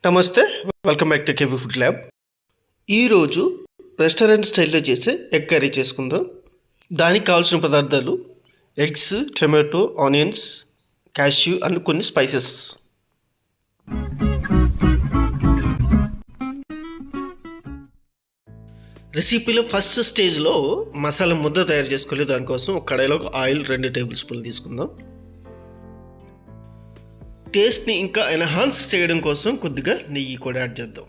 నమస్తే, welcome back to KB food lab. ఈరోజు restaurant స్టైల్లో చేసే ఎగ్ కర్రీ చేసుకుందాం. దానికి కావాల్సిన పదార్థాలు eggs, tomato, onions, cashew and కొన్ని స్పైసెస్. రెసిపీలో ఫస్ట్ స్టేజ్లో మసాలా ముద్ద తయారు చేసుకోవాలి. దానికోసం ఒక కడాయిలో ఆయిల్ 2 టేబుల్ స్పూన్లు తీసుకుందాం. టేస్ట్ని ఇంకా ఎన్హాన్స్ చేయడం కోసం కొద్దిగా నెయ్యి కూడా యాడ్ చేద్దాం.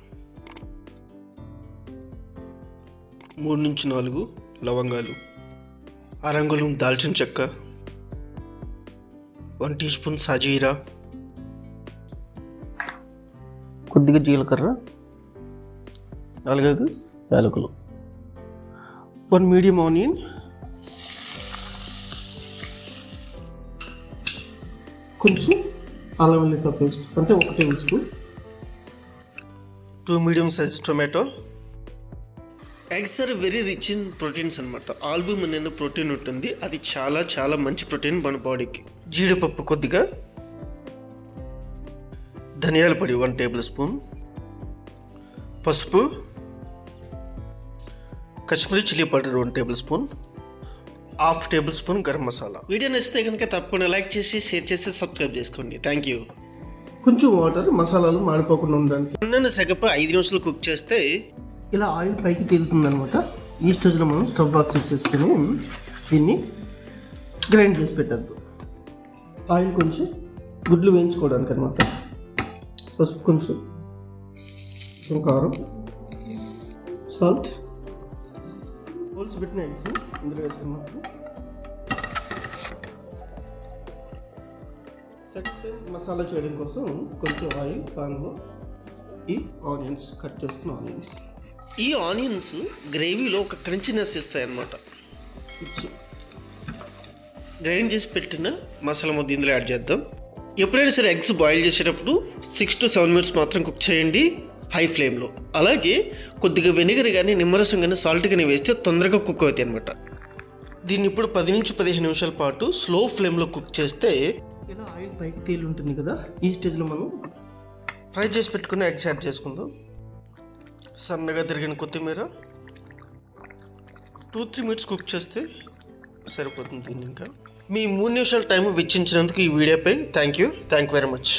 3 నుంచి 4 లవంగాలు, అరంగుళం దాల్చిన చెక్క, 1 టీ స్పూన్ సాజీరా, కొద్దిగా జీలకర్ర, 4 యాలకులు, 1 మీడియం ఆనియన్, కొంచెం అల్లం వెల్లుల్లి పేస్ట్ అంటే 1 tablespoon, 2 medium size tomato. Eggs are very rich in proteins అనమాట. ఆల్బుమిన్ అనే ప్రోటీన్ ఉంటుంది, అది చాలా చాలా మంచి ప్రోటీన్ మన బాడీకి. జీడిపప్పు కొద్దిగా, ధనియాల పొడి 1 టేబుల్ స్పూన్, పసుపు, Kashmiri chilli powder 1 table spoon, 1/2 table spoon garam masala. Video నచ్చితే కనుక తప్పకుండా లైక్ చేసి, షేర్ చేసి, సబ్స్క్రైబ్ చేసుకోండి. Thank you. కొంచెం వాటర్ మసాలాలు మాడిపోకుండా ఉండడానికి. నూనె సగప 5 నిమిషాలు కుక్ చేస్తే ఇలా ఆయిల్ పైకి తేలుతుంది అనమాట. ఈ స్టేజ్లో మనం స్టవ్ ఆఫ్ చేసుకొని దీన్ని గ్రైండ్ చేసి పెట్టద్దు. ఆయిల్ కొంచెం గుడ్లు వేయించుకోవడానికి అనమాట. పసుపు కొంచెం, కారం, సాల్ట్, పోల్చి పెట్టిన ఎగ్స్ ఇందులో వేసుకున్నప్పుడు సెకండ్ మసాలా చేయడం కోసం కొంచెం ఆయిల్ పాన్లో ఈ ఆనియన్స్ కట్ చేసుకున్న ఆనియన్స్. ఈ ఆనియన్స్ గ్రేవీలో ఒక క్రంచినెస్ ఇస్తాయి అన్నమాట. గ్రైండ్ చేసి పెట్టిన మసాలా ముద్ద ఇందులో యాడ్ చేద్దాం. ఎప్పుడైనా సరే ఎగ్స్ బాయిల్ చేసేటప్పుడు 6 to 7 minutes మాత్రం కుక్ చేయండి హై ఫ్లేమ్లో. అలాగే కొద్దిగా వెనిగర్ కానీ, నిమ్మరసం కానీ, సాల్ట్ కానీ వేస్తే తొందరగా కుక్ అవుతాయి అనమాట. దీన్ని ఇప్పుడు 10 నుంచి 15 నిమిషాల పాటు స్లో ఫ్లేమ్లో కుక్ చేస్తే ఇలా ఆయిల్ పైకి తేలి ఉంటుంది కదా. ఈ స్టేజ్లో మనం ఫ్రై చేసి పెట్టుకుని ఎగ్స్ యాడ్ చేసుకుందాం. సన్నగా తిరిగిన కొత్తిమీర 2-3 minutes కుక్ చేస్తే సరిపోతుంది. దీన్ని ఇంకా మీ 3 నిమిషాల టైం వెచ్చించినందుకు ఈ వీడియోపై థ్యాంక్ యూ వెరీ మచ్.